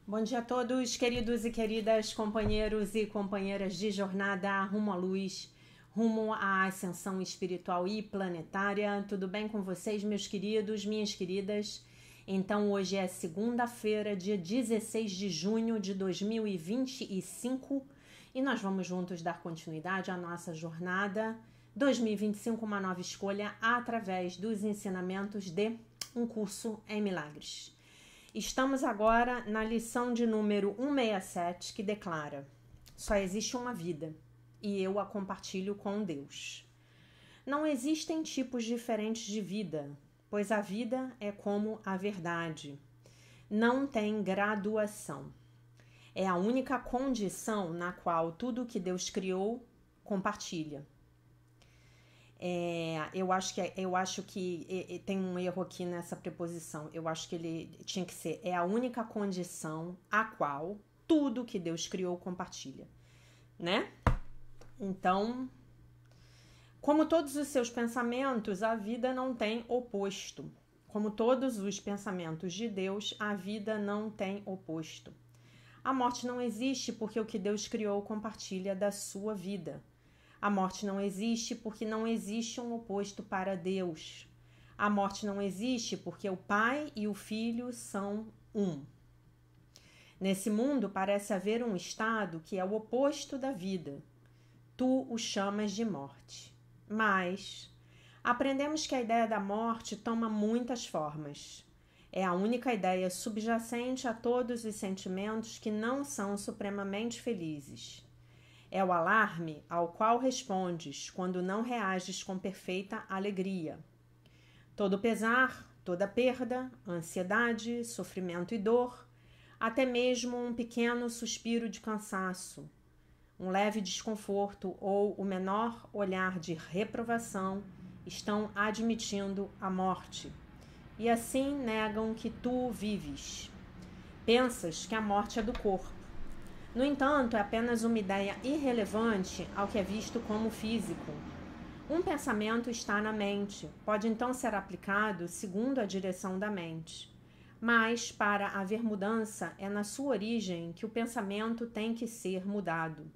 Bom dia a todos, queridos e queridas companheiros e companheiras de jornada rumo à luz, rumo à ascensão espiritual e planetária. Tudo bem com vocês, meus queridos, minhas queridas? Então, hoje é segunda-feira, dia 16 de junho de 2025 e nós vamos juntos dar continuidade à nossa jornada 2025, uma nova escolha através dos ensinamentos de um curso em milagres. Estamos agora na lição de número 167, que declara: só existe uma vida e eu a compartilho com Deus. Não existem tipos diferentes de vida, pois a vida é como a verdade. Não tem graduação. É a única condição na qual tudo que Deus criou compartilha. Eu acho que tem um erro aqui nessa preposição. Eu acho que ele tinha que ser: é a única condição a qual tudo que Deus criou compartilha, né? Então, como todos os seus pensamentos, a vida não tem oposto. Como todos os pensamentos de Deus, a vida não tem oposto. A morte não existe porque o que Deus criou compartilha da sua vida. A morte não existe porque não existe um oposto para Deus. A morte não existe porque o Pai e o Filho são um. Nesse mundo parece haver um estado que é o oposto da vida. Tu o chamas de morte. Mas aprendemos que a ideia da morte toma muitas formas. É a única ideia subjacente a todos os sentimentos que não são supremamente felizes. É o alarme ao qual respondes quando não reages com perfeita alegria. Todo pesar, toda perda, ansiedade, sofrimento e dor, até mesmo um pequeno suspiro de cansaço, um leve desconforto ou o menor olhar de reprovação estão admitindo a morte. E assim negam que tu vives. Pensas que a morte é do corpo. No entanto, é apenas uma ideia irrelevante ao que é visto como físico. Um pensamento está na mente, pode então ser aplicado segundo a direção da mente. Mas, para haver mudança, é na sua origem que o pensamento tem que ser mudado.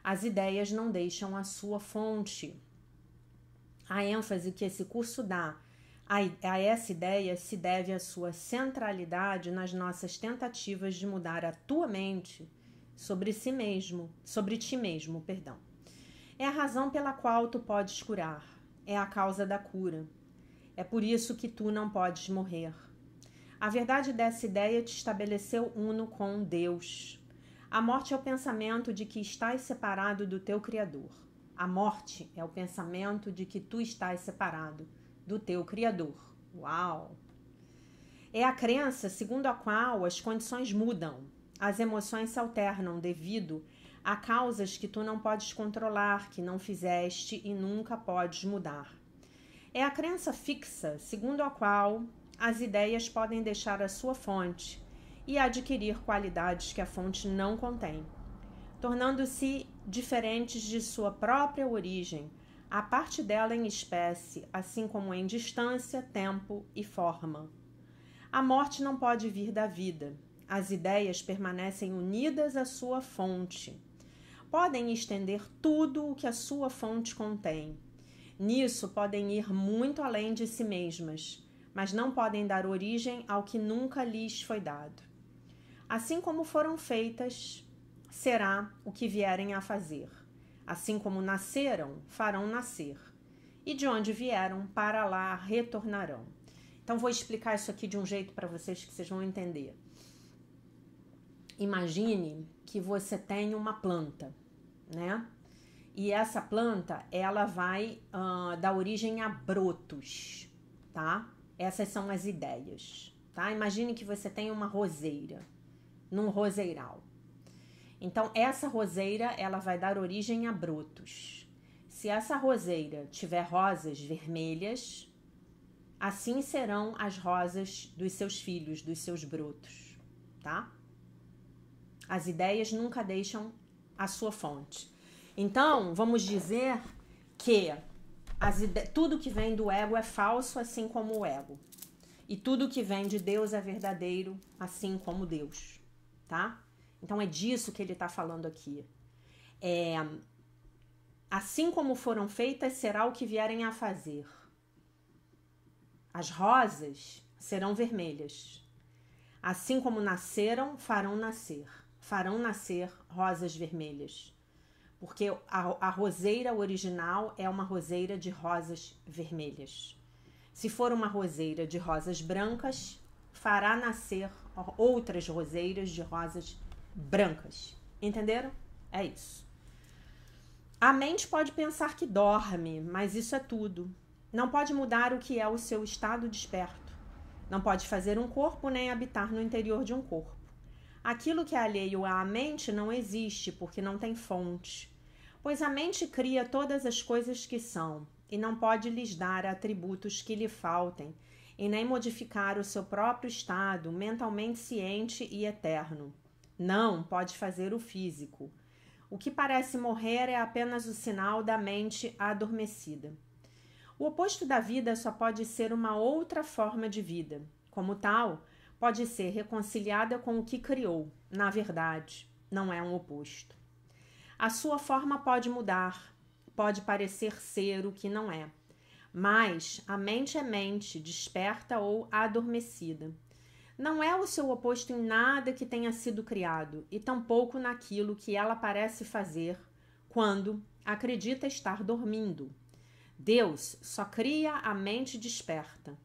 As ideias não deixam a sua fonte. A ênfase que esse curso dá a essa ideia se deve à sua centralidade nas nossas tentativas de mudar a tua mente sobre ti mesmo. É a razão pela qual tu podes curar, é a causa da cura. É por isso que tu não podes morrer. A verdade dessa ideia te estabeleceu uno com Deus. A morte é o pensamento de que estás separado do teu Criador. A morte é o pensamento de que tu estás separado do teu Criador. Uau! É a crença segundo a qual as condições mudam. As emoções se alternam devido a causas que tu não podes controlar, que não fizeste e nunca podes mudar. É a crença fixa, segundo a qual as ideias podem deixar a sua fonte e adquirir qualidades que a fonte não contém, tornando-se diferentes de sua própria origem, a parte dela em espécie, assim como em distância, tempo e forma. A morte não pode vir da vida. As ideias permanecem unidas à sua fonte. Podem estender tudo o que a sua fonte contém. Nisso podem ir muito além de si mesmas, mas não podem dar origem ao que nunca lhes foi dado. Assim como foram feitas, será o que vierem a fazer. Assim como nasceram, farão nascer. E de onde vieram, para lá retornarão. Então vou explicar isso aqui de um jeito para vocês que vocês vão entender. Imagine que você tem uma planta, né? E essa planta, ela vai dar origem a brotos, tá? Essas são as ideias, tá? Imagine que você tem uma roseira, num roseiral. Então, essa roseira, ela vai dar origem a brotos. Se essa roseira tiver rosas vermelhas, assim serão as rosas dos seus filhos, dos seus brotos, tá? As ideias nunca deixam a sua fonte. Então, vamos dizer que tudo que vem do ego é falso, assim como o ego. E tudo que vem de Deus é verdadeiro, assim como Deus. tá? Então é disso que ele está falando aqui. Assim como foram feitas, será o que vierem a fazer. As rosas serão vermelhas. Assim como nasceram, farão nascer. Farão nascer rosas vermelhas. Porque a roseira original é uma roseira de rosas vermelhas. Se for uma roseira de rosas brancas, fará nascer outras roseiras de rosas brancas. Entenderam? É isso. A mente pode pensar que dorme, mas isso é tudo. Não pode mudar o que é o seu estado desperto. Não pode fazer um corpo nem habitar no interior de um corpo. Aquilo que é alheio à mente não existe, porque não tem fonte. Pois a mente cria todas as coisas que são, e não pode lhes dar atributos que lhe faltem, e nem modificar o seu próprio estado mentalmente ciente e eterno. Não pode fazer o físico. O que parece morrer é apenas o sinal da mente adormecida. O oposto da vida só pode ser uma outra forma de vida. Como tal, pode ser reconciliada com o que criou. Na verdade, não é um oposto. A sua forma pode mudar, pode parecer ser o que não é. Mas a mente é mente, desperta ou adormecida. Não é o seu oposto em nada que tenha sido criado, e tampouco naquilo que ela parece fazer quando acredita estar dormindo. Deus só cria a mente desperta.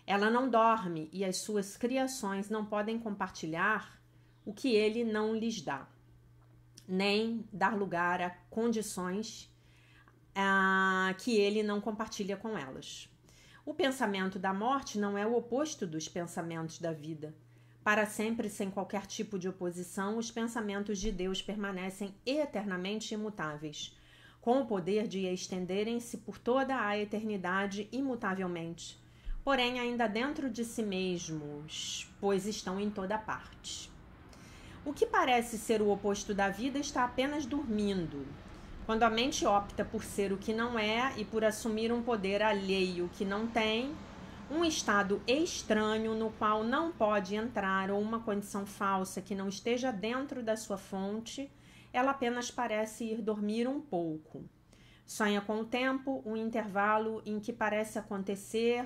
Ela não dorme e as suas criações não podem compartilhar o que ele não lhes dá, nem dar lugar a condições que ele não compartilha com elas. O pensamento da morte não é o oposto dos pensamentos da vida. Para sempre, sem qualquer tipo de oposição, os pensamentos de Deus permanecem eternamente imutáveis, com o poder de estenderem-se por toda a eternidade imutavelmente, porém ainda dentro de si mesmos, pois estão em toda parte. O que parece ser o oposto da vida está apenas dormindo. Quando a mente opta por ser o que não é e por assumir um poder alheio que não tem, um estado estranho no qual não pode entrar ou uma condição falsa que não esteja dentro da sua fonte, ela apenas parece ir dormir um pouco. Sonha com o tempo, um intervalo em que parece acontecer,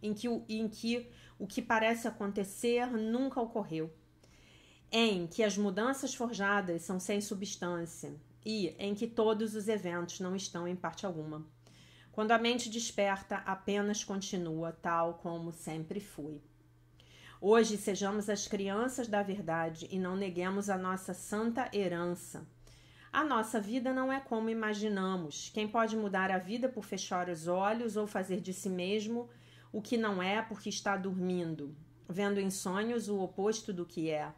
em que o que parece acontecer nunca ocorreu, em que as mudanças forjadas são sem substância e em que todos os eventos não estão em parte alguma. Quando a mente desperta, apenas continua tal como sempre foi. Hoje sejamos as crianças da verdade e não neguemos a nossa santa herança. A nossa vida não é como imaginamos. Quem pode mudar a vida por fechar os olhos ou fazer de si mesmo o que não é porque está dormindo, vendo em sonhos o oposto do que é?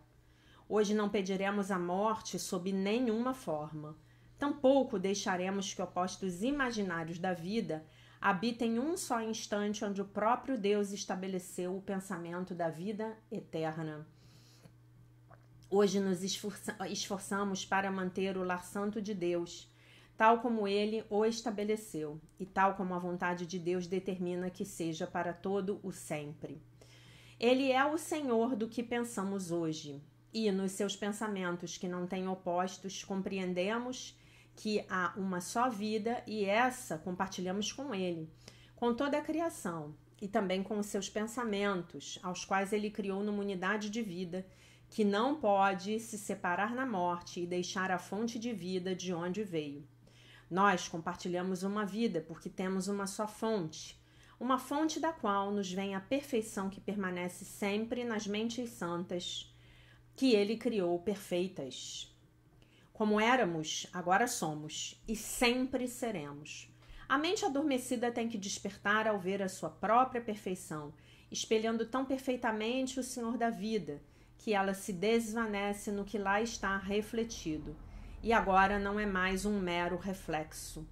Hoje não pediremos a morte sob nenhuma forma. Tampouco deixaremos que opostos imaginários da vida habitem um só instante onde o próprio Deus estabeleceu o pensamento da vida eterna. Hoje nos esforçamos para manter o lar santo de Deus, tal como ele o estabeleceu, e tal como a vontade de Deus determina que seja para todo o sempre. Ele é o Senhor do que pensamos hoje. E nos seus pensamentos que não têm opostos, compreendemos que há uma só vida e essa compartilhamos com ele, com toda a criação e também com os seus pensamentos, aos quais ele criou numa unidade de vida que não pode se separar na morte e deixar a fonte de vida de onde veio. Nós compartilhamos uma vida porque temos uma só fonte, uma fonte da qual nos vem a perfeição que permanece sempre nas mentes santas, que ele criou perfeitas. Como éramos, agora somos, e sempre seremos. A mente adormecida tem que despertar ao ver a sua própria perfeição, espelhando tão perfeitamente o Senhor da vida, que ela se desvanece no que lá está refletido, e agora não é mais um mero reflexo.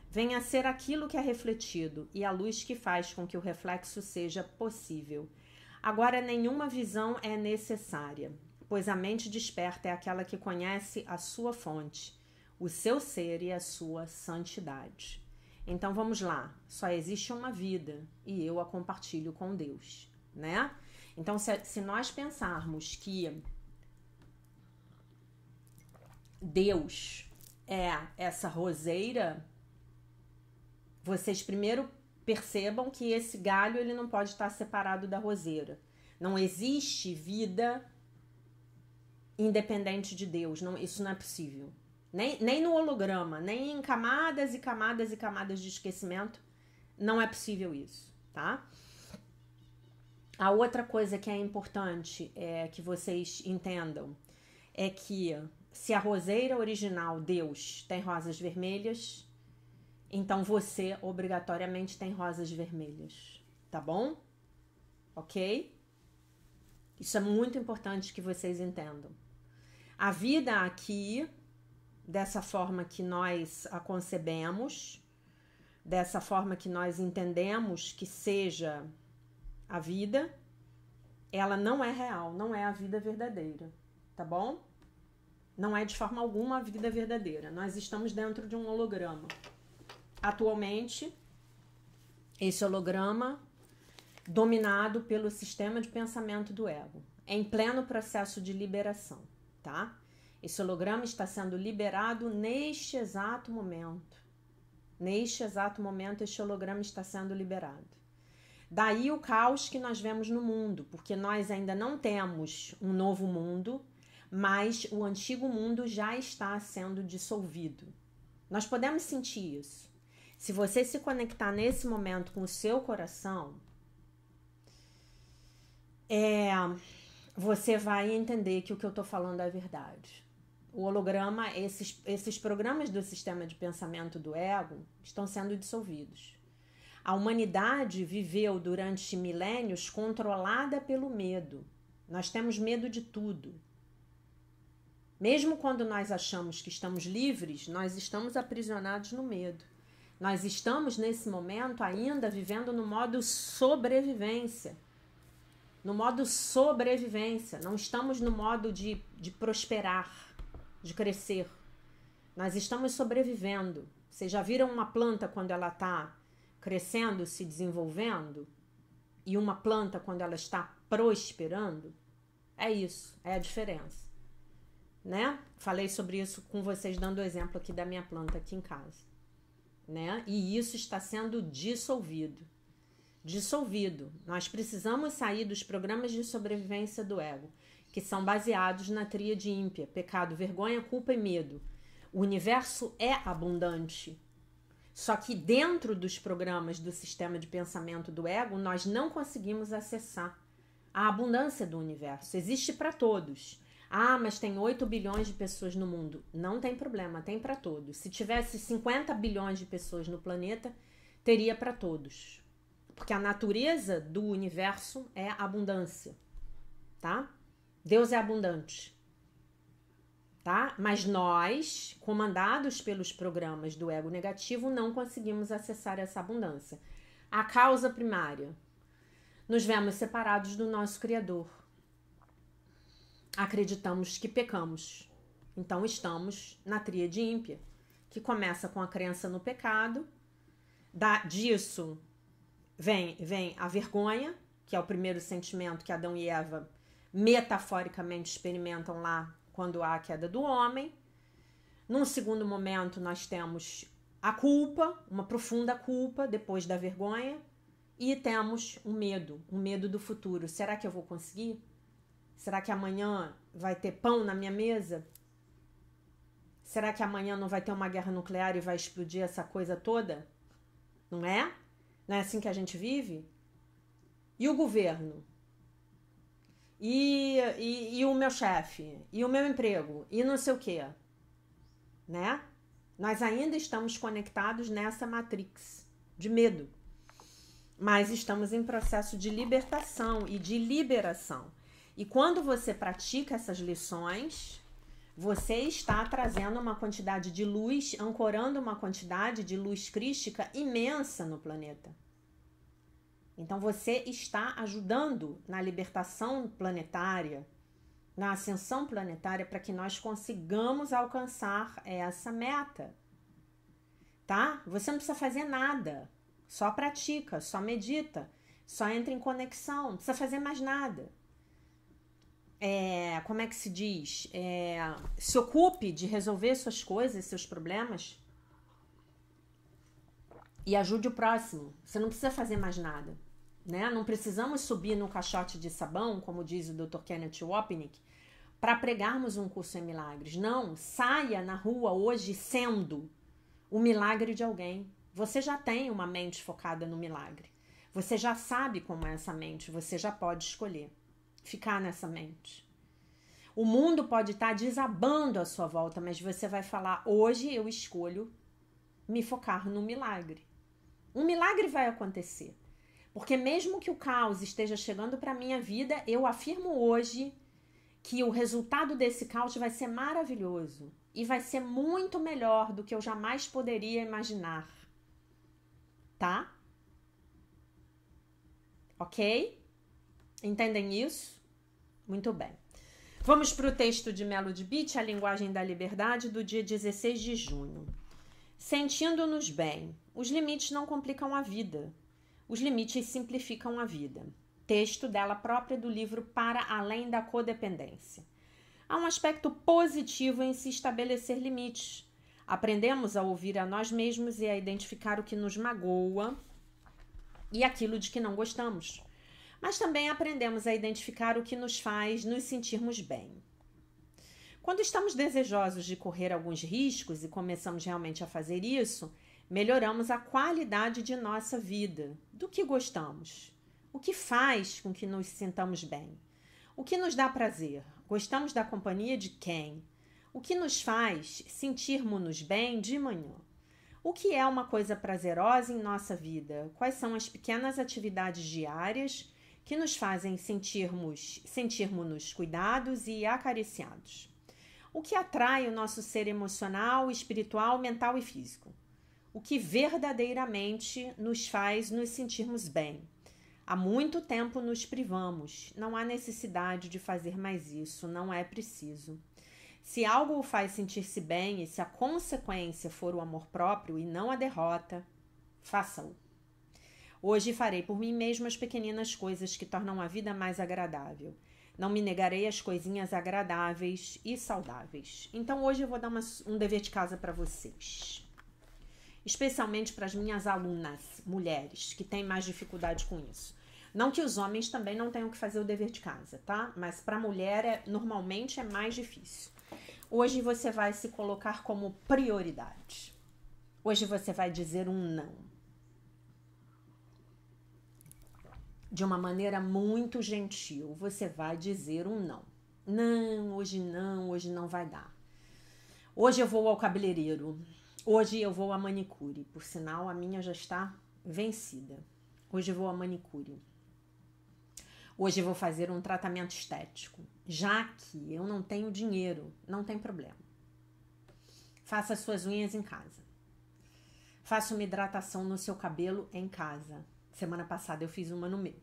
Vem a ser aquilo que é refletido, e a luz que faz com que o reflexo seja possível. Agora nenhuma visão é necessária, pois a mente desperta é aquela que conhece a sua fonte, o seu ser e a sua santidade. Então vamos lá, só existe uma vida e eu a compartilho com Deus, né? Então se nós pensarmos que Deus é essa roseira, vocês primeiro percebam que esse galho ele não pode estar separado da roseira. Não existe vida independente de Deus. Não, isso não é possível. Nem no holograma, nem em camadas e camadas e camadas de esquecimento. Não é possível isso, tá? A outra coisa que é importante que vocês entendam é que se a roseira original, Deus, tem rosas vermelhas, então você obrigatoriamente tem rosas vermelhas, tá bom? Ok? Isso é muito importante que vocês entendam. A vida aqui, dessa forma que nós a concebemos, dessa forma que nós entendemos que seja a vida, ela não é real, não é a vida verdadeira, tá bom? Não é de forma alguma a vida verdadeira. Nós estamos dentro de um holograma. Atualmente, esse holograma dominado pelo sistema de pensamento do ego, em pleno processo de liberação, tá? Esse holograma está sendo liberado neste exato momento. Neste exato momento, este holograma está sendo liberado. Daí o caos que nós vemos no mundo, porque nós ainda não temos um novo mundo, mas o antigo mundo já está sendo dissolvido. Nós podemos sentir isso. Se você se conectar nesse momento com o seu coração, você vai entender que o que eu estou falando é verdade. O holograma, esses programas do sistema de pensamento do ego estão sendo dissolvidos. A humanidade viveu durante milênios controlada pelo medo. Nós temos medo de tudo. Mesmo quando nós achamos que estamos livres, nós estamos aprisionados no medo. Nós estamos, nesse momento, ainda vivendo no modo sobrevivência. No modo sobrevivência. Não estamos no modo de prosperar, de crescer. Nós estamos sobrevivendo. Vocês já viram uma planta quando ela está crescendo, se desenvolvendo? E uma planta quando ela está prosperando? É isso, é a diferença. Né? Falei sobre isso com vocês, dando o exemplo aqui da minha planta aqui em casa. Né? E isso está sendo dissolvido. Dissolvido. Nós precisamos sair dos programas de sobrevivência do ego, que são baseados na tríade ímpia: pecado, vergonha, culpa e medo. O universo é abundante. Só que dentro dos programas do sistema de pensamento do ego, nós não conseguimos acessar a abundância do universo. Existe para todos. Ah, mas tem 8 bilhões de pessoas no mundo. Não tem problema, tem para todos. Se tivesse 50 bilhões de pessoas no planeta, teria para todos. Porque a natureza do universo é abundância, tá? Deus é abundante, tá? Mas nós, comandados pelos programas do ego negativo, não conseguimos acessar essa abundância. A causa primária: nos vemos separados do nosso Criador. Acreditamos que pecamos. Então estamos na tríade ímpia, que começa com a crença no pecado. Disso vem a vergonha, que é o primeiro sentimento que Adão e Eva metaforicamente experimentam lá quando há a queda do homem. Num segundo momento nós temos a culpa, uma profunda culpa depois da vergonha, e temos o medo do futuro. Será que eu vou conseguir? Será que amanhã vai ter pão na minha mesa? Será que amanhã não vai ter uma guerra nuclear e vai explodir essa coisa toda? Não é? Não é assim que a gente vive? E o governo? E o meu chefe? E o meu emprego? E não sei o quê? Né? Nós ainda estamos conectados nessa matrix de medo. Mas estamos em processo de libertação e de liberação. E quando você pratica essas lições, você está trazendo uma quantidade de luz, ancorando uma quantidade de luz crística imensa no planeta. Então você está ajudando na libertação planetária, na ascensão planetária, para que nós consigamos alcançar essa meta. Tá? Você não precisa fazer nada. Só pratica, só medita, só entra em conexão, não precisa fazer mais nada. como é que se diz? Se ocupe de resolver suas coisas, seus problemas e ajude o próximo. Você não precisa fazer mais nada, né? Não precisamos subir no caixote de sabão, como diz o Dr. Kenneth Wapnick, para pregarmos um curso em milagres. Não, saia na rua hoje sendo o milagre de alguém. Você já tem uma mente focada no milagre. Você já sabe como é essa mente, você já pode escolher ficar nessa mente. O mundo pode estar desabando à sua volta, mas você vai falar, hoje eu escolho me focar no milagre. Um milagre vai acontecer. Porque mesmo que o caos esteja chegando para a minha vida, eu afirmo hoje que o resultado desse caos vai ser maravilhoso. E vai ser muito melhor do que eu jamais poderia imaginar. Tá? Ok? Entendem isso? Muito bem. Vamos para o texto de Melody Beach, A Linguagem da Liberdade, do dia 16 de junho. Sentindo-nos bem, os limites não complicam a vida. Os limites simplificam a vida. Texto dela própria do livro Para Além da Codependência. Há um aspecto positivo em se estabelecer limites. Aprendemos a ouvir a nós mesmos e a identificar o que nos magoa e aquilo de que não gostamos. Mas também aprendemos a identificar o que nos faz nos sentirmos bem. Quando estamos desejosos de correr alguns riscos e começamos realmente a fazer isso, melhoramos a qualidade de nossa vida. Do que gostamos? O que faz com que nos sintamos bem? O que nos dá prazer? Gostamos da companhia de quem? O que nos faz sentirmos-nos bem de manhã? O que é uma coisa prazerosa em nossa vida? Quais são as pequenas atividades diárias que nos fazem sentirmos-nos cuidados e acariciados? O que atrai o nosso ser emocional, espiritual, mental e físico? O que verdadeiramente nos faz nos sentirmos bem? Há muito tempo nos privamos. Não há necessidade de fazer mais isso, não é preciso. Se algo o faz sentir-se bem e se a consequência for o amor próprio e não a derrota, faça-o. Hoje farei por mim mesmo as pequeninas coisas que tornam a vida mais agradável. Não me negarei às coisinhas agradáveis e saudáveis. Então hoje eu vou dar um dever de casa para vocês. Especialmente para as minhas alunas, mulheres, que têm mais dificuldade com isso. Não que os homens também não tenham que fazer o dever de casa, tá? Mas para a mulher, normalmente é mais difícil. Hoje você vai se colocar como prioridade. Hoje você vai dizer um não. De uma maneira muito gentil, você vai dizer um não. Não, hoje não vai dar. Hoje eu vou ao cabeleireiro. Hoje eu vou à manicure. Por sinal, a minha já está vencida. Hoje eu vou à manicure. Hoje eu vou fazer um tratamento estético. Já que eu não tenho dinheiro, não tem problema. Faça as suas unhas em casa. Faça uma hidratação no seu cabelo em casa. Semana passada eu fiz uma no meu.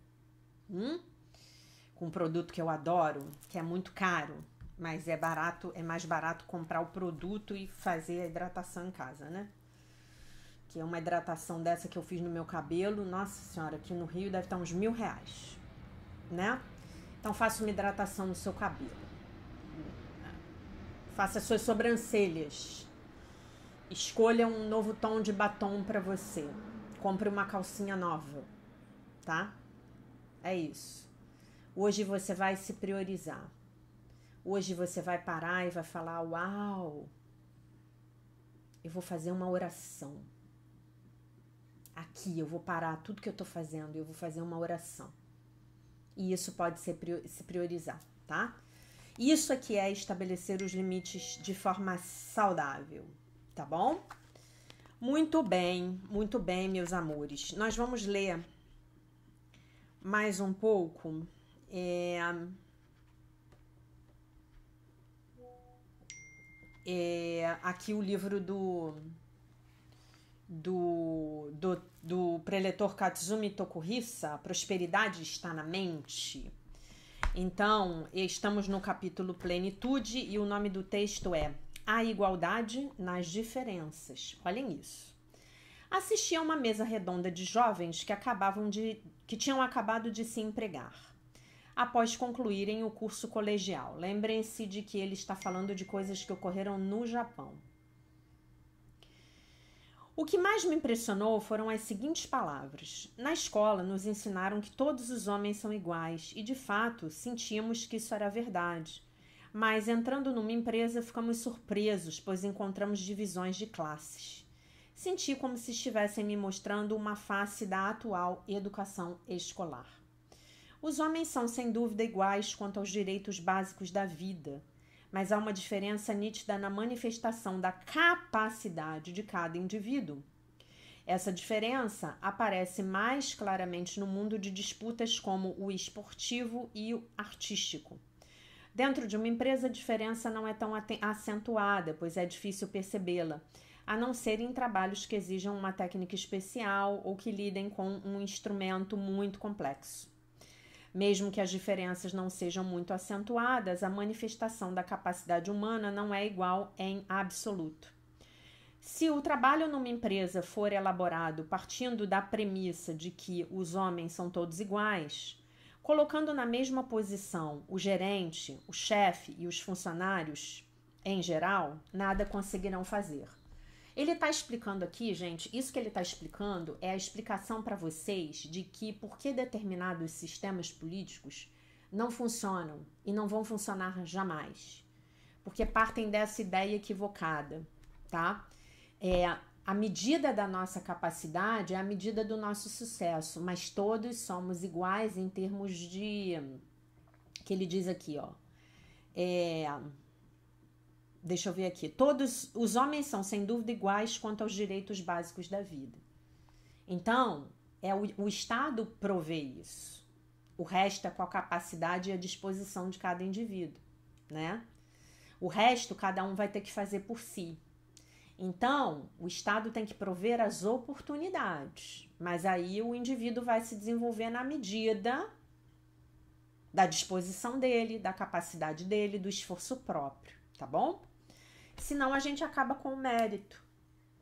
Com um produto que eu adoro, que é muito caro. Mas é mais barato comprar o produto e fazer a hidratação em casa, né? Que é uma hidratação dessa que eu fiz no meu cabelo. Nossa senhora, aqui no Rio deve estar uns R$1.000, né? Então faça uma hidratação no seu cabelo. Faça as suas sobrancelhas. Escolha um novo tom de batom para você. Compre uma calcinha nova, tá? É isso. Hoje você vai se priorizar. Hoje você vai parar e vai falar, uau, eu vou fazer uma oração. Aqui, eu vou parar tudo que eu tô fazendo, eu vou fazer uma oração. E isso pode ser se priorizar, tá? Isso aqui é estabelecer os limites de forma saudável, tá bom? Muito bem, meus amores. Nós vamos ler mais um pouco. Aqui o livro do preletor Katsumi Tokuhisa, Prosperidade está na mente. Então, estamos no capítulo Plenitude e o nome do texto é A Igualdade nas Diferenças. Olhem isso. Assisti a uma mesa redonda de jovens que tinham acabado de se empregar. após concluírem o curso colegial. Lembrem-se de que ele está falando de coisas que ocorreram no Japão. O que mais me impressionou foram as seguintes palavras. Na escola, nos ensinaram que todos os homens são iguais e, de fato, sentíamos que isso era verdade. Mas, entrando numa empresa, ficamos surpresos, pois encontramos divisões de classes. Senti como se estivessem me mostrando uma face da atual educação escolar. Os homens são, sem dúvida, iguais quanto aos direitos básicos da vida, mas há uma diferença nítida na manifestação da capacidade de cada indivíduo. Essa diferença aparece mais claramente no mundo de disputas como o esportivo e o artístico. Dentro de uma empresa, a diferença não é tão acentuada, pois é difícil percebê-la, a não ser em trabalhos que exijam uma técnica especial ou que lidem com um instrumento muito complexo. Mesmo que as diferenças não sejam muito acentuadas, a manifestação da capacidade humana não é igual em absoluto. Se o trabalho numa empresa for elaborado partindo da premissa de que os homens são todos iguais, colocando na mesma posição o gerente, o chefe e os funcionários, em geral, nada conseguirão fazer. Ele está explicando aqui, gente, isso que ele está explicando é a explicação para vocês de que por que determinados sistemas políticos não funcionam e não vão funcionar jamais. Porque partem dessa ideia equivocada, tá? A medida da nossa capacidade é a medida do nosso sucesso, mas todos somos iguais em termos de... que ele diz aqui, ó. Deixa eu ver aqui. Todos os homens são, sem dúvida, iguais quanto aos direitos básicos da vida. Então, o Estado provê isso. O resto é com a capacidade e a disposição de cada indivíduo, né? O resto, cada um vai ter que fazer por si. Então, o Estado tem que prover as oportunidades, mas aí o indivíduo vai se desenvolver na medida da disposição dele, da capacidade dele, do esforço próprio, tá bom? Senão a gente acaba com o mérito,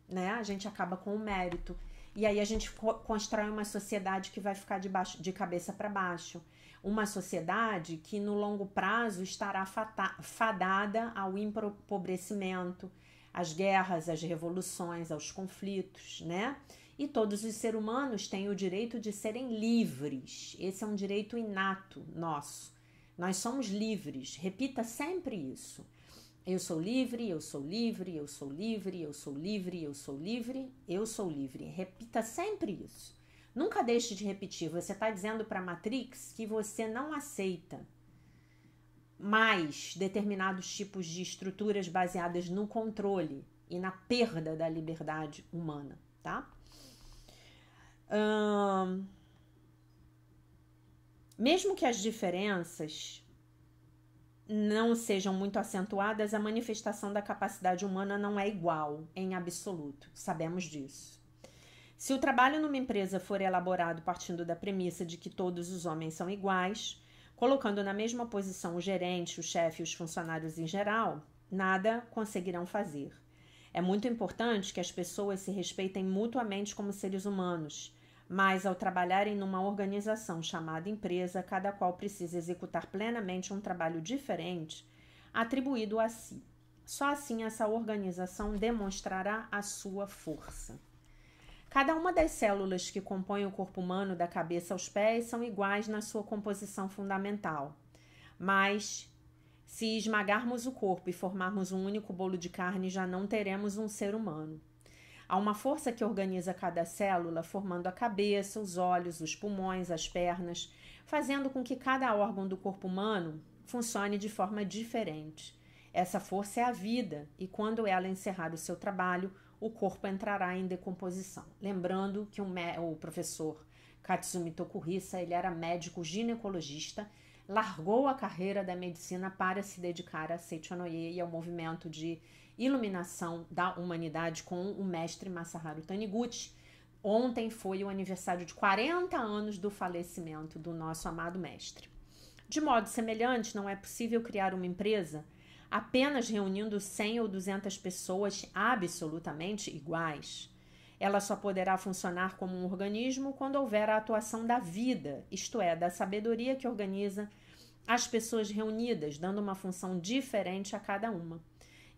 né? A gente acaba com o mérito. E aí a gente constrói uma sociedade que vai ficar de cabeça para baixo. Uma sociedade que no longo prazo estará fadada ao empobrecimento, às guerras, às revoluções, aos conflitos, né? E todos os seres humanos têm o direito de serem livres. Esse é um direito inato nosso. Nós somos livres. Repita sempre isso. Eu sou livre, eu sou livre, eu sou livre, eu sou livre, eu sou livre, eu sou livre. Repita sempre isso. Nunca deixe de repetir. Você está dizendo para a Matrix que você não aceita mais determinados tipos de estruturas baseadas no controle e na perda da liberdade humana, tá? Mesmo que as diferenças não sejam muito acentuadas, a manifestação da capacidade humana não é igual em absoluto. Sabemos disso. Se o trabalho numa empresa for elaborado partindo da premissa de que todos os homens são iguais, colocando na mesma posição o gerente, o chefe e os funcionários em geral, nada conseguirão fazer. É muito importante que as pessoas se respeitem mutuamente como seres humanos, mas ao trabalharem numa organização chamada empresa, cada qual precisa executar plenamente um trabalho diferente, atribuído a si. Só assim essa organização demonstrará a sua força. Cada uma das células que compõem o corpo humano da cabeça aos pés são iguais na sua composição fundamental. Mas, se esmagarmos o corpo e formarmos um único bolo de carne, já não teremos um ser humano. Há uma força que organiza cada célula, formando a cabeça, os olhos, os pulmões, as pernas, fazendo com que cada órgão do corpo humano funcione de forma diferente. Essa força é a vida, e quando ela encerrar o seu trabalho, o corpo entrará em decomposição. Lembrando que o professor Katsumi Tokuhisa, ele era médico ginecologista, largou a carreira da medicina para se dedicar a Seichonoye e ao movimento de iluminação da humanidade com o mestre Masaharu Taniguchi. Ontem foi o aniversário de 40 anos do falecimento do nosso amado mestre. De modo semelhante, não é possível criar uma empresa apenas reunindo 100 ou 200 pessoas absolutamente iguais. Ela só poderá funcionar como um organismo quando houver a atuação da vida, isto é, da sabedoria que organiza as pessoas reunidas, dando uma função diferente a cada uma.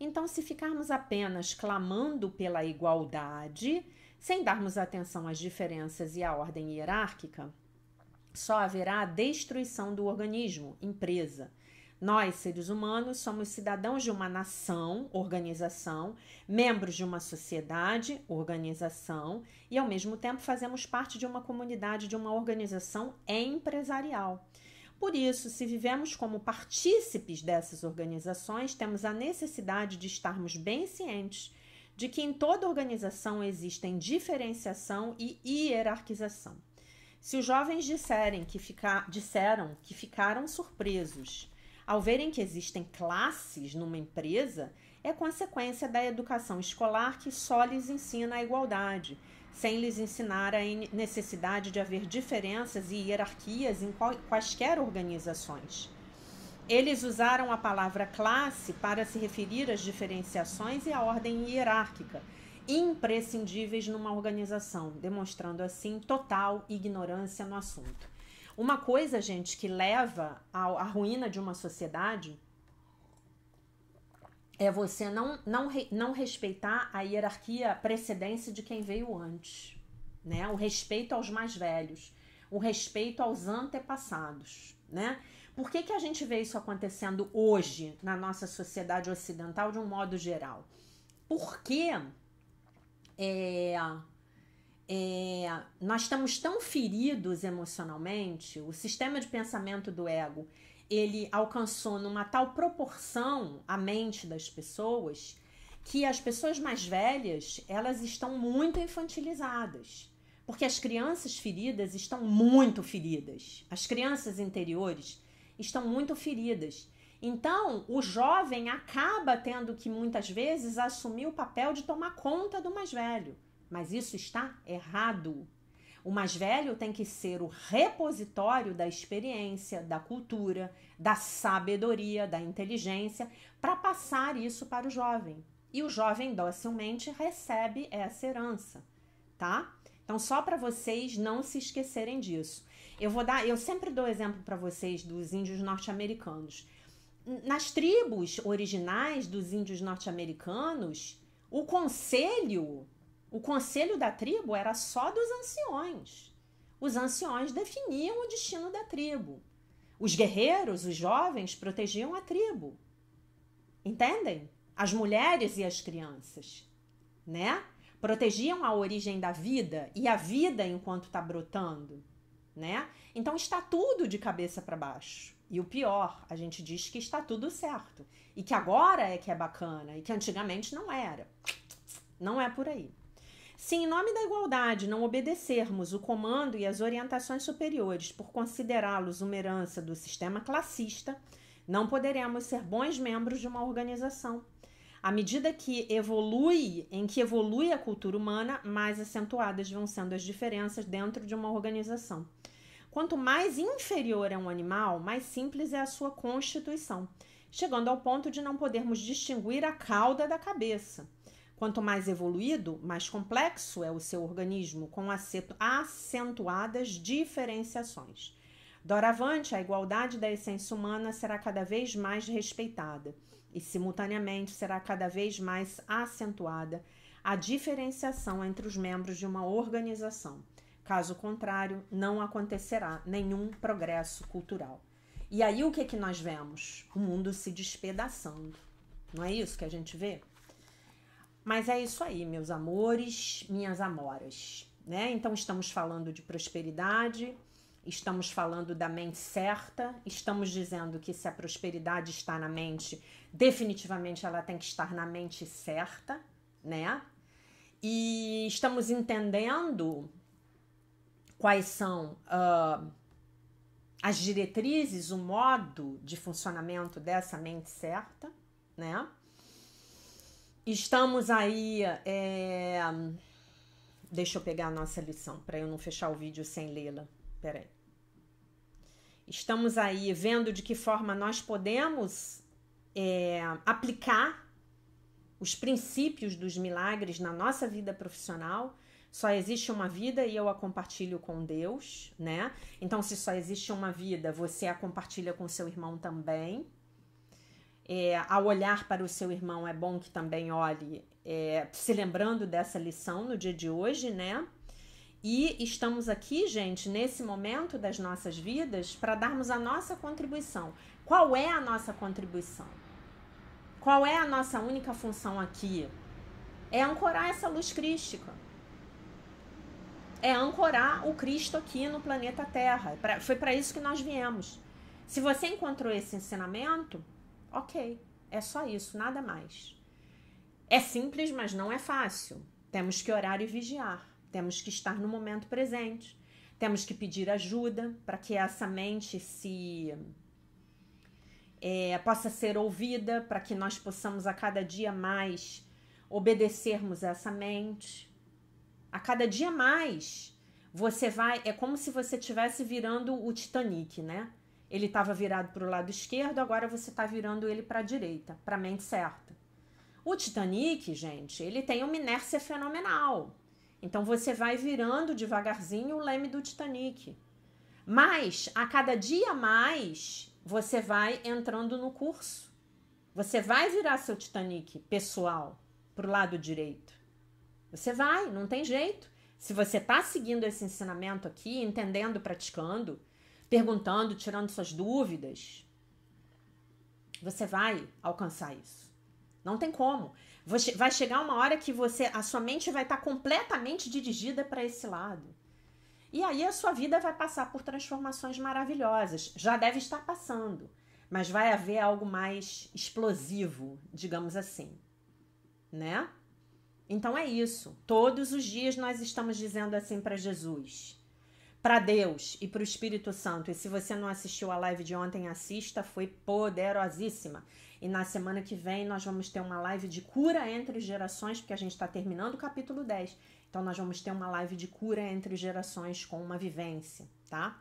Então, se ficarmos apenas clamando pela igualdade, sem darmos atenção às diferenças e à ordem hierárquica, só haverá a destruição do organismo, empresa. Nós, seres humanos, somos cidadãos de uma nação, organização, membros de uma sociedade, organização, e ao mesmo tempo fazemos parte de uma comunidade, de uma organização empresarial. Por isso, se vivemos como partícipes dessas organizações, temos a necessidade de estarmos bem cientes de que em toda organização existem diferenciação e hierarquização. Se os jovens disseram que ficaram surpresos ao verem que existem classes numa empresa, é consequência da educação escolar que só lhes ensina a igualdade, sem lhes ensinar a necessidade de haver diferenças e hierarquias em quaisquer organizações. Eles usaram a palavra classe para se referir às diferenciações e à ordem hierárquica, imprescindíveis numa organização, demonstrando assim total ignorância no assunto. Uma coisa, gente, que leva à ruína de uma sociedade é você não respeitar a hierarquia, a precedência de quem veio antes, né? O respeito aos mais velhos, o respeito aos antepassados, né? Por que a gente vê isso acontecendo hoje na nossa sociedade ocidental de um modo geral? Porque nós estamos tão feridos emocionalmente, o sistema de pensamento do ego, ele alcançou numa tal proporção a mente das pessoas, que as pessoas mais velhas, elas estão muito infantilizadas. Porque as crianças feridas estão muito feridas. As crianças interiores estão muito feridas. Então, o jovem acaba tendo que, muitas vezes, assumir o papel de tomar conta do mais velho. Mas isso está errado. O mais velho tem que ser o repositório da experiência, da cultura, da sabedoria, da inteligência, para passar isso para o jovem. E o jovem docilmente recebe essa herança, tá? Então, só para vocês não se esquecerem disso. Eu sempre dou exemplo para vocês dos índios norte-americanos. Nas tribos originais dos índios norte-americanos, o conselho da tribo era só dos anciões. Os anciões definiam o destino da tribo. Os guerreiros, os jovens, protegiam a tribo. Entendem? As mulheres e as crianças, né? Protegiam a origem da vida e a vida enquanto está brotando, né? Então está tudo de cabeça para baixo. E o pior, a gente diz que está tudo certo. E que agora é que é bacana e que antigamente não era. Não é por aí. Se em nome da igualdade não obedecermos o comando e as orientações superiores por considerá-los uma herança do sistema classista, não poderemos ser bons membros de uma organização. À medida que evolui a cultura humana, mais acentuadas vão sendo as diferenças dentro de uma organização. Quanto mais inferior é um animal, mais simples é a sua constituição, chegando ao ponto de não podermos distinguir a cauda da cabeça. Quanto mais evoluído, mais complexo é o seu organismo, com acentuadas diferenciações. Doravante, a igualdade da essência humana será cada vez mais respeitada e, simultaneamente, será cada vez mais acentuada a diferenciação entre os membros de uma organização. Caso contrário, não acontecerá nenhum progresso cultural. E aí o que nós vemos? O mundo se despedaçando. Não é isso que a gente vê? Mas é isso aí, meus amores, minhas amoras, né? Então estamos falando de prosperidade, estamos falando da mente certa, estamos dizendo que se a prosperidade está na mente, definitivamente ela tem que estar na mente certa, né? E estamos entendendo quais são as diretrizes, o modo de funcionamento dessa mente certa, né? Estamos aí, deixa eu pegar a nossa lição, para eu não fechar o vídeo sem lê-la, peraí. Estamos aí vendo de que forma nós podemos aplicar os princípios dos milagres na nossa vida profissional, Só existe uma vida e eu a compartilho com Deus, né? Então, se só existe uma vida, você a compartilha com seu irmão também. Ao olhar para o seu irmão, é bom que também olhe, se lembrando dessa lição no dia de hoje, né? E estamos aqui, gente, nesse momento das nossas vidas, para darmos a nossa contribuição. Qual é a nossa contribuição? Qual é a nossa única função aqui? É ancorar essa luz crística. É ancorar o Cristo aqui no planeta Terra. Foi para isso que nós viemos. Se você encontrou esse ensinamento, ok, é só isso, nada mais. É simples, mas não é fácil. Temos que orar e vigiar. Temos que estar no momento presente. Temos que pedir ajuda para que essa mente possa ser ouvida, para que nós possamos a cada dia mais obedecermos essa mente. A cada dia mais, você vai... É como se você estivesse virando o Titanic, né? Ele estava virado para o lado esquerdo, agora você está virando ele para a direita, para a mente certa. O Titanic, gente, ele tem uma inércia fenomenal. Então, você vai virando devagarzinho o leme do Titanic. Mas, a cada dia mais, você vai entrando no curso. Você vai virar seu Titanic pessoal para o lado direito. Você vai, não tem jeito. Se você está seguindo esse ensinamento aqui, entendendo, praticando, perguntando, tirando suas dúvidas, você vai alcançar isso. Não tem como. Vai chegar uma hora que a sua mente vai estar completamente dirigida para esse lado. E aí a sua vida vai passar por transformações maravilhosas. Já deve estar passando, mas vai haver algo mais explosivo, digamos assim, né? Então é isso. Todos os dias nós estamos dizendo assim para Jesus, para Deus e para o Espírito Santo. E se você não assistiu a live de ontem, assista, foi poderosíssima. E na semana que vem nós vamos ter uma live de cura entre gerações, porque a gente está terminando o capítulo 10. Então nós vamos ter uma live de cura entre gerações com uma vivência, tá?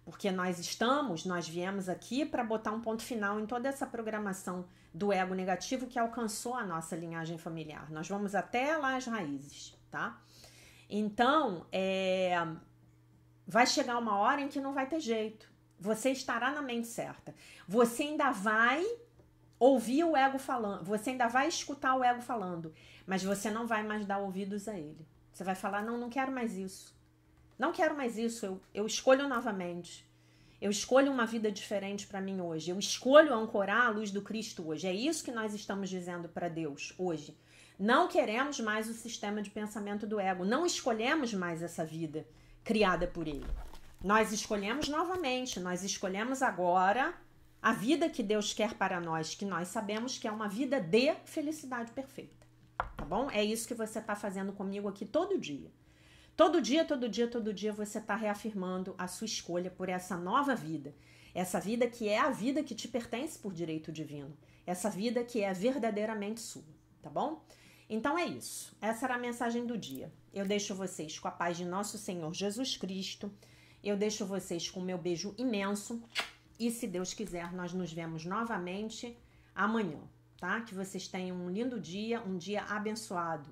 Porque nós viemos aqui para botar um ponto final em toda essa programação do ego negativo que alcançou a nossa linhagem familiar. Nós vamos até lá as raízes, tá? Então, vai chegar uma hora em que não vai ter jeito. Você estará na mente certa. Você ainda vai ouvir o ego falando, você ainda vai escutar o ego falando, mas você não vai mais dar ouvidos a ele. Você vai falar, não quero mais isso. Não quero mais isso, eu escolho novamente. Eu escolho uma vida diferente para mim hoje. Eu escolho ancorar a luz do Cristo hoje. É isso que nós estamos dizendo para Deus hoje. Não queremos mais o sistema de pensamento do ego. Não escolhemos mais essa vida criada por ele. Nós escolhemos novamente. Nós escolhemos agora a vida que Deus quer para nós, que nós sabemos que é uma vida de felicidade perfeita. Tá bom? É isso que você está fazendo comigo aqui todo dia. Todo dia você está reafirmando a sua escolha por essa nova vida. Essa vida que é a vida que te pertence por direito divino. Essa vida que é verdadeiramente sua, tá bom? Então é isso. Essa era a mensagem do dia. Eu deixo vocês com a paz de nosso Senhor Jesus Cristo. Eu deixo vocês com o meu beijo imenso. E se Deus quiser, nós nos vemos novamente amanhã, tá? Que vocês tenham um lindo dia, um dia abençoado.